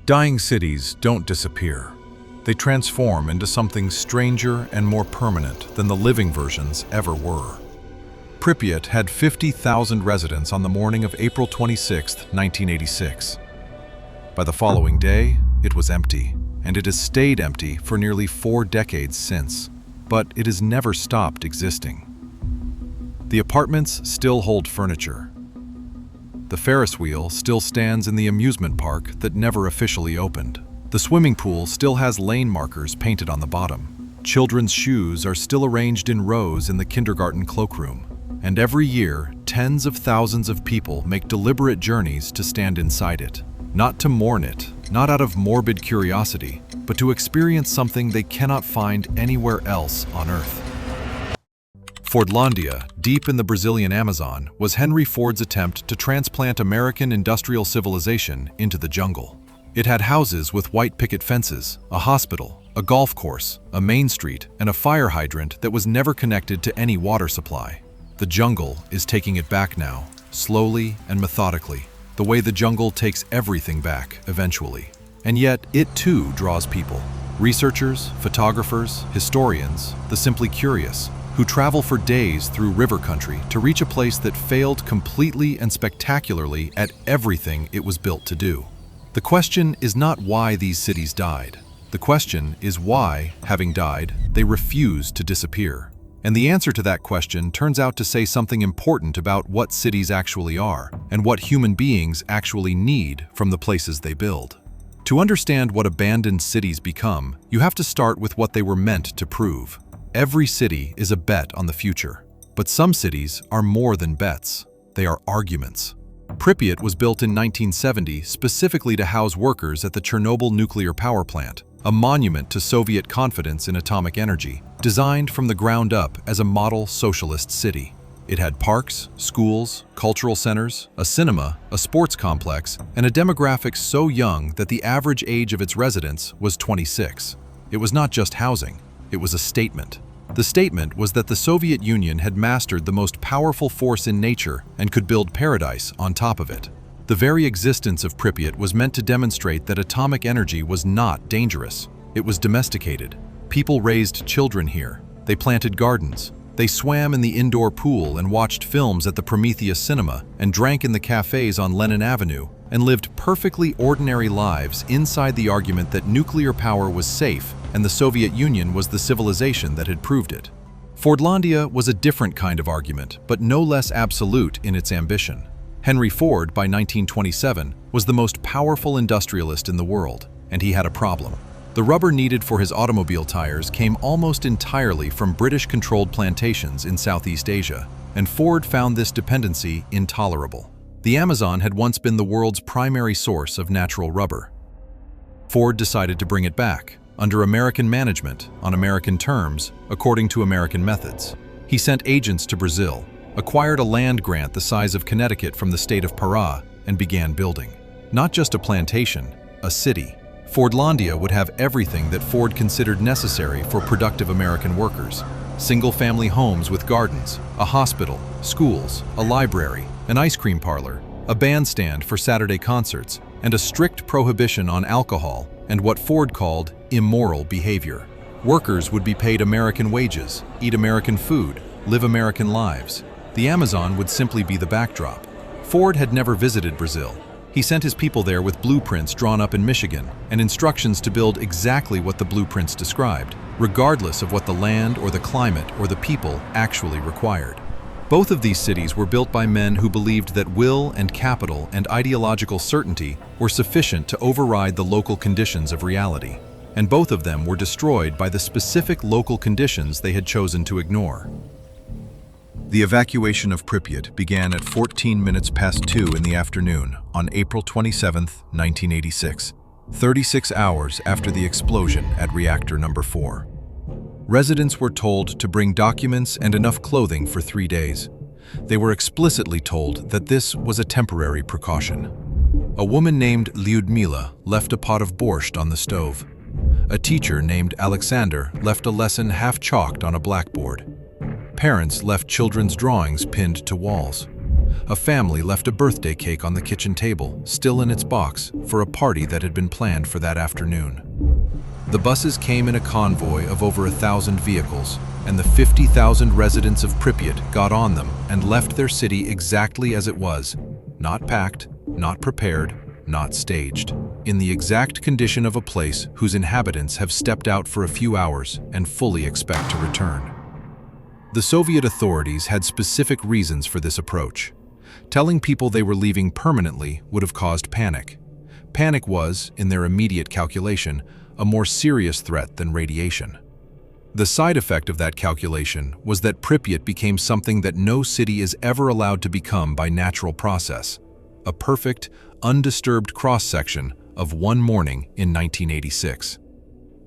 Dying cities don't disappear. They transform into something stranger and more permanent than the living versions ever were. Pripyat had 50,000 residents on the morning of April 26, 1986. By the following day, it was empty, and it has stayed empty for nearly 4 decades since, but it has never stopped existing. The apartments still hold furniture. The Ferris wheel still stands in the amusement park that never officially opened. The swimming pool still has lane markers painted on the bottom. Children's shoes are still arranged in rows in the kindergarten cloakroom. And every year, tens of thousands of people make deliberate journeys to stand inside it. Not to mourn it, not out of morbid curiosity, but to experience something they cannot find anywhere else on Earth. Fordlandia, deep in the Brazilian Amazon, was Henry Ford's attempt to transplant American industrial civilization into the jungle. It had houses with white picket fences, a hospital, a golf course, a main street, and a fire hydrant that was never connected to any water supply. The jungle is taking it back now, slowly and methodically, the way the jungle takes everything back eventually. And yet, it too draws people. Researchers, photographers, historians, the simply curious, who travel for days through river country to reach a place that failed completely and spectacularly at everything it was built to do. The question is not why these cities died. The question is why, having died, they refuse to disappear. And the answer to that question turns out to say something important about what cities actually are and what human beings actually need from the places they build. To understand what abandoned cities become, you have to start with what they were meant to prove. Every city is a bet on the future, but some cities are more than bets. They are arguments. Pripyat was built in 1970 specifically to house workers at the Chernobyl Nuclear Power Plant, a monument to Soviet confidence in atomic energy, designed from the ground up as a model socialist city. It had parks, schools, cultural centers, a cinema, a sports complex, and a demographic so young that the average age of its residents was 26. It was not just housing, it was a statement. The statement was that the Soviet Union had mastered the most powerful force in nature and could build paradise on top of it. The very existence of Pripyat was meant to demonstrate that atomic energy was not dangerous. It was domesticated. People raised children here. They planted gardens. They swam in the indoor pool and watched films at the Prometheus Cinema and drank in the cafes on Lenin Avenue and lived perfectly ordinary lives inside the argument that nuclear power was safe and the Soviet Union was the civilization that had proved it. Fordlandia was a different kind of argument, but no less absolute in its ambition. Henry Ford, by 1927, was the most powerful industrialist in the world, and he had a problem. The rubber needed for his automobile tires came almost entirely from British-controlled plantations in Southeast Asia, and Ford found this dependency intolerable. The Amazon had once been the world's primary source of natural rubber. Ford decided to bring it back, under American management, on American terms, according to American methods. He sent agents to Brazil, acquired a land grant the size of Connecticut from the state of Pará, and began building. Not just a plantation, a city. Fordlandia would have everything that Ford considered necessary for productive American workers. Single-family homes with gardens, a hospital, schools, a library, an ice cream parlor, a bandstand for Saturday concerts, and a strict prohibition on alcohol and what Ford called immoral behavior. Workers would be paid American wages, eat American food, live American lives. The Amazon would simply be the backdrop. Ford had never visited Brazil. He sent his people there with blueprints drawn up in Michigan and instructions to build exactly what the blueprints described, regardless of what the land or the climate or the people actually required. Both of these cities were built by men who believed that will and capital and ideological certainty were sufficient to override the local conditions of reality. And both of them were destroyed by the specific local conditions they had chosen to ignore. The evacuation of Pripyat began at 14 minutes past 2 in the afternoon on April 27, 1986, 36 hours after the explosion at reactor number 4. Residents were told to bring documents and enough clothing for 3 days. They were explicitly told that this was a temporary precaution. A woman named Lyudmila left a pot of borscht on the stove. A teacher named Alexander left a lesson half-chalked on a blackboard. Parents left children's drawings pinned to walls. A family left a birthday cake on the kitchen table, still in its box, for a party that had been planned for that afternoon. The buses came in a convoy of over 1,000 vehicles, and the 50,000 residents of Pripyat got on them and left their city exactly as it was, not packed, not prepared, not staged, in the exact condition of a place whose inhabitants have stepped out for a few hours and fully expect to return. The Soviet authorities had specific reasons for this approach. Telling people they were leaving permanently would have caused panic. Panic was, in their immediate calculation, a more serious threat than radiation. The side effect of that calculation was that Pripyat became something that no city is ever allowed to become by natural process, a perfect, undisturbed cross-section of one morning in 1986.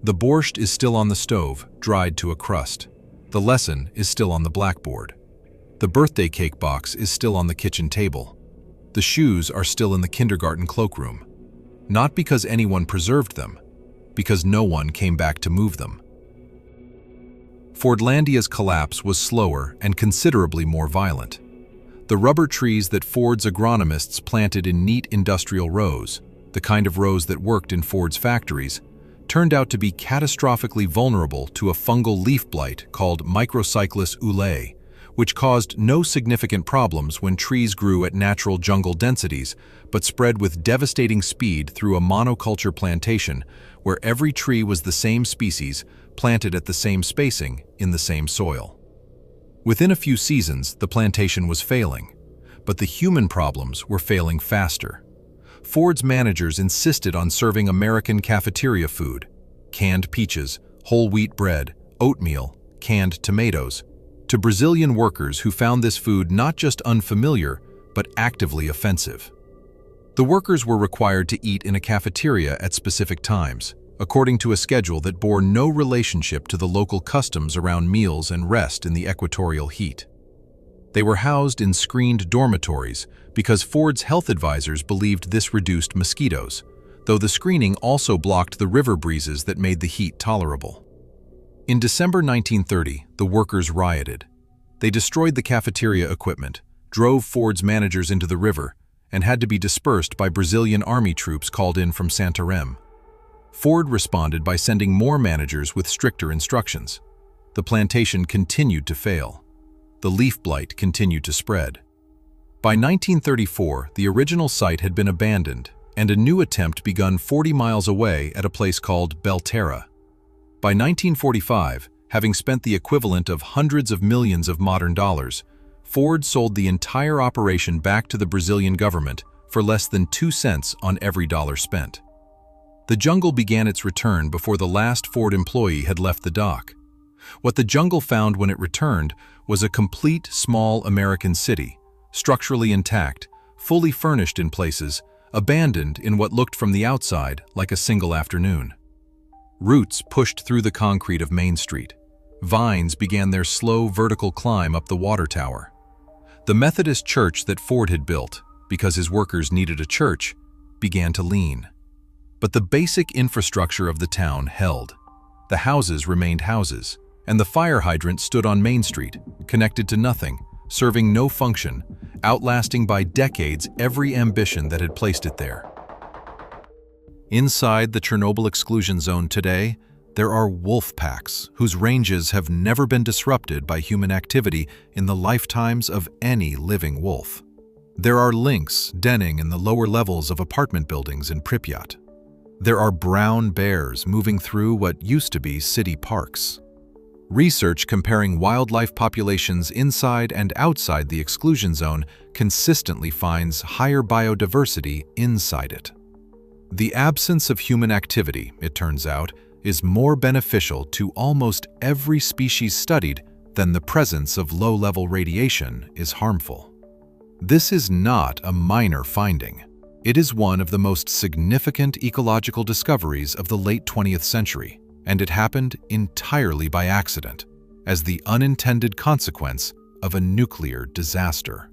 The borscht is still on the stove, dried to a crust. The lesson is still on the blackboard. The birthday cake box is still on the kitchen table. The shoes are still in the kindergarten cloakroom. Not because anyone preserved them, because no one came back to move them. Fordlandia's collapse was slower and considerably more violent. The rubber trees that Ford's agronomists planted in neat industrial rows, the kind of rows that worked in Ford's factories, turned out to be catastrophically vulnerable to a fungal leaf blight called Microcyclus ulae, which caused no significant problems when trees grew at natural jungle densities, but spread with devastating speed through a monoculture plantation where every tree was the same species, planted at the same spacing, in the same soil. Within a few seasons, the plantation was failing, but the human problems were failing faster. Ford's managers insisted on serving American cafeteria food, canned peaches, whole wheat bread, oatmeal, canned tomatoes, to Brazilian workers who found this food not just unfamiliar, but actively offensive. The workers were required to eat in a cafeteria at specific times, according to a schedule that bore no relationship to the local customs around meals and rest in the equatorial heat. They were housed in screened dormitories because Ford's health advisors believed this reduced mosquitoes, though the screening also blocked the river breezes that made the heat tolerable. In December 1930, the workers rioted. They destroyed the cafeteria equipment, drove Ford's managers into the river, and had to be dispersed by Brazilian army troops called in from Santarém. Ford responded by sending more managers with stricter instructions. The plantation continued to fail. The leaf blight continued to spread. By 1934, the original site had been abandoned, and a new attempt begun 40 miles away at a place called Belterra. By 1945, having spent the equivalent of hundreds of millions of modern dollars, Ford sold the entire operation back to the Brazilian government for less than 2 cents on every dollar spent. The jungle began its return before the last Ford employee had left the dock. What the jungle found when it returned was a complete small American city, structurally intact, fully furnished in places, abandoned in what looked from the outside like a single afternoon. Roots pushed through the concrete of Main Street. Vines began their slow vertical climb up the water tower. The Methodist church that Ford had built, because his workers needed a church, began to lean. But the basic infrastructure of the town held. The houses remained houses, and the fire hydrant stood on Main Street, connected to nothing, serving no function, outlasting by decades every ambition that had placed it there. Inside the Chernobyl exclusion zone today, there are wolf packs whose ranges have never been disrupted by human activity in the lifetimes of any living wolf. There are lynx denning in the lower levels of apartment buildings in Pripyat. There are brown bears moving through what used to be city parks. Research comparing wildlife populations inside and outside the exclusion zone consistently finds higher biodiversity inside it. The absence of human activity, it turns out, is more beneficial to almost every species studied than the presence of low-level radiation is harmful. This is not a minor finding. It is one of the most significant ecological discoveries of the late 20th century, and it happened entirely by accident, as the unintended consequence of a nuclear disaster.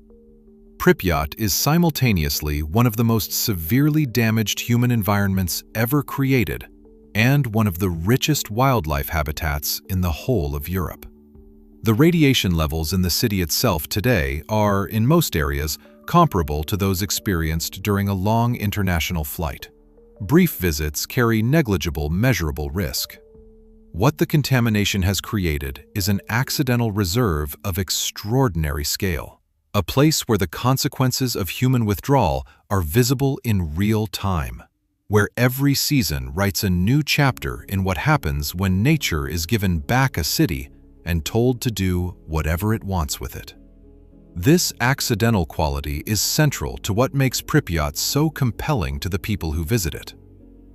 Pripyat is simultaneously one of the most severely damaged human environments ever created and one of the richest wildlife habitats in the whole of Europe. The radiation levels in the city itself today are, in most areas, comparable to those experienced during a long international flight. Brief visits carry negligible measurable risk. What the contamination has created is an accidental reserve of extraordinary scale, a place where the consequences of human withdrawal are visible in real time, where every season writes a new chapter in what happens when nature is given back a city and told to do whatever it wants with it. This accidental quality is central to what makes Pripyat so compelling to the people who visit it.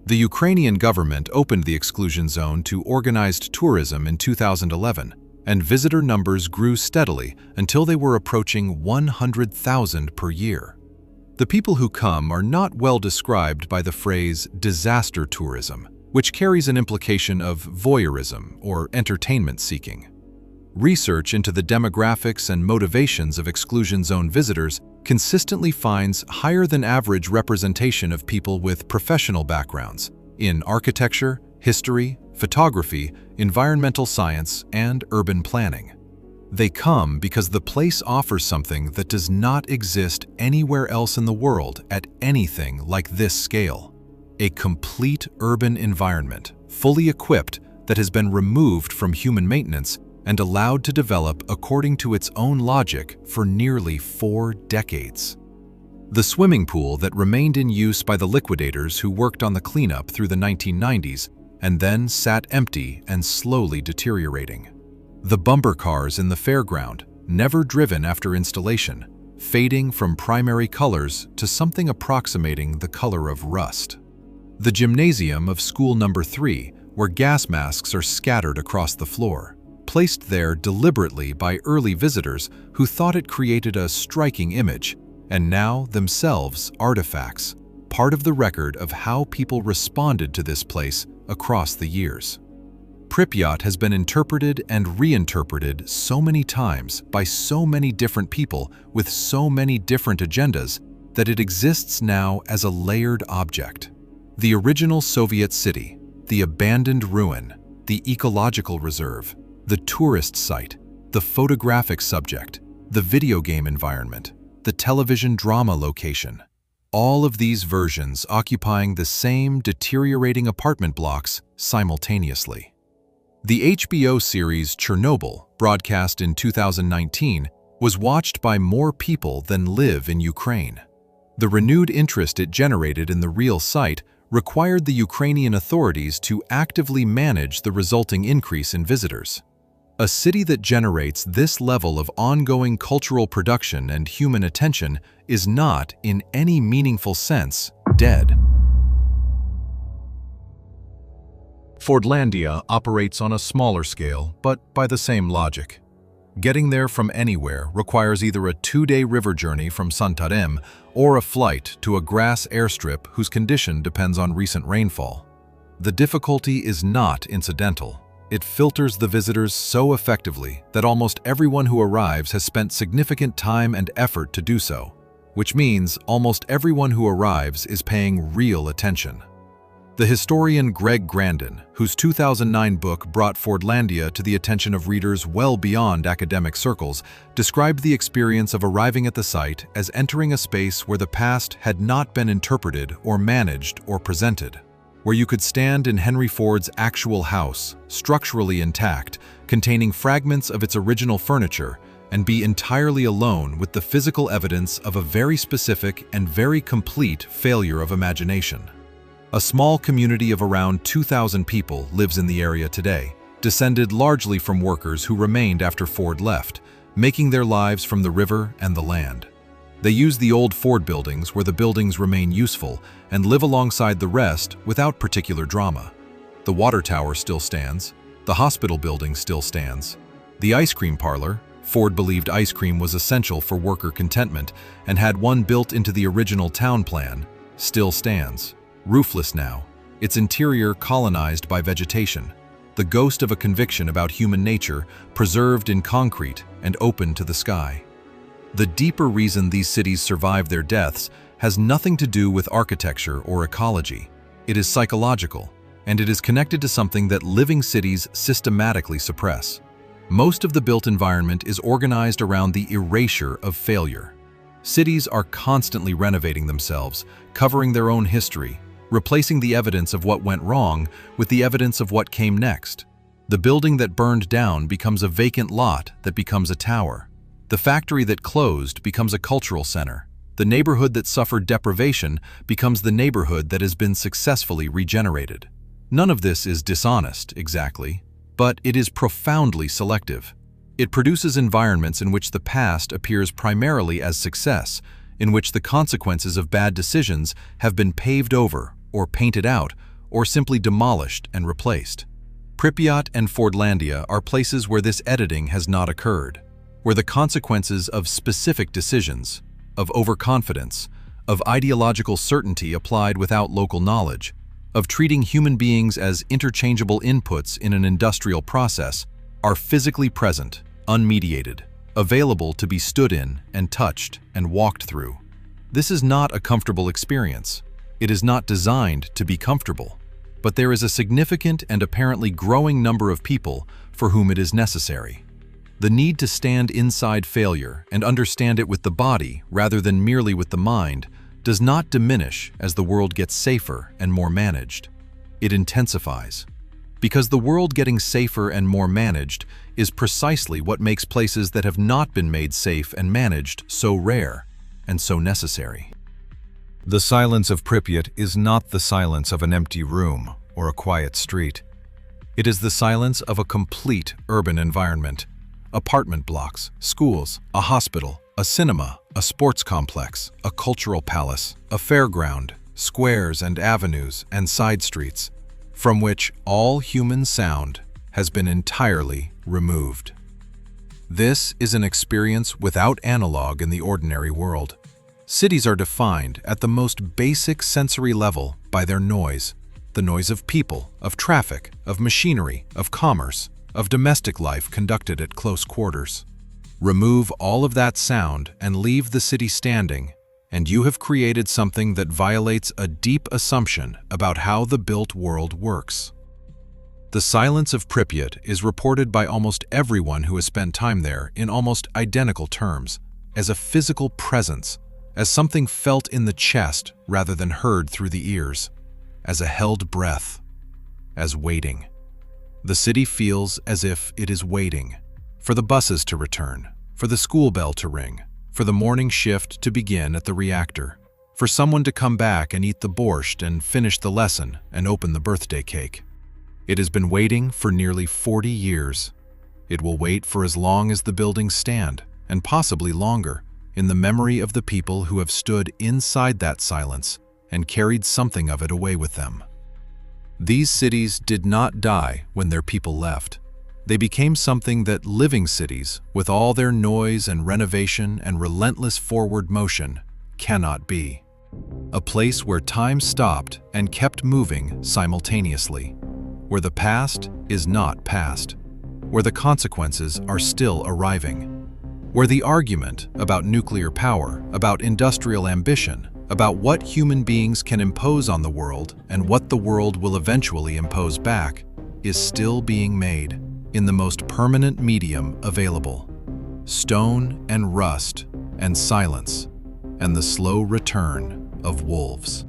The Ukrainian government opened the exclusion zone to organized tourism in 2011, and visitor numbers grew steadily until they were approaching 100,000 per year. The people who come are not well described by the phrase disaster tourism, which carries an implication of voyeurism or entertainment seeking. Research into the demographics and motivations of exclusion zone visitors consistently finds higher than average representation of people with professional backgrounds in architecture, history, photography, environmental science, and urban planning. They come because the place offers something that does not exist anywhere else in the world at anything like this scale: a complete urban environment, fully equipped, that has been removed from human maintenance and allowed to develop according to its own logic for nearly 4 decades. The swimming pool that remained in use by the liquidators who worked on the cleanup through the 1990s and then sat empty and slowly deteriorating. The bumper cars in the fairground, never driven after installation, fading from primary colors to something approximating the color of rust. The gymnasium of school number 3, where gas masks are scattered across the floor, placed there deliberately by early visitors who thought it created a striking image, and now themselves artifacts, part of the record of how people responded to this place across the years. Pripyat has been interpreted and reinterpreted so many times by so many different people with so many different agendas that it exists now as a layered object. The original Soviet city, the abandoned ruin, the ecological reserve, the tourist site, the photographic subject, the video game environment, the television drama location. All of these versions occupying the same deteriorating apartment blocks simultaneously. The HBO series Chernobyl, broadcast in 2019, was watched by more people than live in Ukraine. The renewed interest it generated in the real site required the Ukrainian authorities to actively manage the resulting increase in visitors. A city that generates this level of ongoing cultural production and human attention is not, in any meaningful sense, dead. Fordlandia operates on a smaller scale, but by the same logic. Getting there from anywhere requires either a 2-day river journey from Santarem or a flight to a grass airstrip whose condition depends on recent rainfall. The difficulty is not incidental. It filters the visitors so effectively that almost everyone who arrives has spent significant time and effort to do so, which means almost everyone who arrives is paying real attention. The historian Greg Grandin, whose 2009 book brought Fordlandia to the attention of readers well beyond academic circles, described the experience of arriving at the site as entering a space where the past had not been interpreted or managed or presented, where you could stand in Henry Ford's actual house, structurally intact, containing fragments of its original furniture, and be entirely alone with the physical evidence of a very specific and very complete failure of imagination. A small community of around 2,000 people lives in the area today, descended largely from workers who remained after Ford left, making their lives from the river and the land. They use the old Ford buildings where the buildings remain useful and live alongside the rest without particular drama. The water tower still stands. The hospital building still stands. The ice cream parlor, Ford believed ice cream was essential for worker contentment and had one built into the original town plan, still stands. Roofless now, its interior colonized by vegetation, the ghost of a conviction about human nature preserved in concrete and open to the sky. The deeper reason these cities survive their deaths has nothing to do with architecture or ecology. It is psychological, and it is connected to something that living cities systematically suppress. Most of the built environment is organized around the erasure of failure. Cities are constantly renovating themselves, covering their own history, replacing the evidence of what went wrong with the evidence of what came next. The building that burned down becomes a vacant lot that becomes a tower. The factory that closed becomes a cultural center. The neighborhood that suffered deprivation becomes the neighborhood that has been successfully regenerated. None of this is dishonest, exactly, but it is profoundly selective. It produces environments in which the past appears primarily as success, in which the consequences of bad decisions have been paved over, or painted out, or simply demolished and replaced. Pripyat and Fordlandia are places where this editing has not occurred, where the consequences of specific decisions, of overconfidence, of ideological certainty applied without local knowledge, of treating human beings as interchangeable inputs in an industrial process, are physically present, unmediated, available to be stood in and touched and walked through. This is not a comfortable experience. It is not designed to be comfortable, but there is a significant and apparently growing number of people for whom it is necessary. The need to stand inside failure and understand it with the body rather than merely with the mind does not diminish as the world gets safer and more managed. It intensifies. Because the world getting safer and more managed is precisely what makes places that have not been made safe and managed so rare and so necessary. The silence of Pripyat is not the silence of an empty room or a quiet street. It is the silence of a complete urban environment. Apartment blocks, schools, a hospital, a cinema, a sports complex, a cultural palace, a fairground, squares and avenues and side streets, from which all human sound has been entirely removed. This is an experience without analog in the ordinary world. Cities are defined at the most basic sensory level by their noise, the noise of people, of traffic, of machinery, of commerce, of domestic life conducted at close quarters. Remove all of that sound and leave the city standing, and you have created something that violates a deep assumption about how the built world works. The silence of Pripyat is reported by almost everyone who has spent time there in almost identical terms, as a physical presence, as something felt in the chest rather than heard through the ears, as a held breath, as waiting. The city feels as if it is waiting for the buses to return, for the school bell to ring, for the morning shift to begin at the reactor, for someone to come back and eat the borscht and finish the lesson and open the birthday cake. It has been waiting for nearly 40 years. It will wait for as long as the buildings stand, and possibly longer, in the memory of the people who have stood inside that silence and carried something of it away with them. These cities did not die when their people left. They became something that living cities, with all their noise and renovation and relentless forward motion, cannot be. A place where time stopped and kept moving simultaneously, where the past is not past, where the consequences are still arriving, where the argument about nuclear power, about industrial ambition, about what human beings can impose on the world and what the world will eventually impose back, is still being made in the most permanent medium available: stone and rust and silence and the slow return of wolves.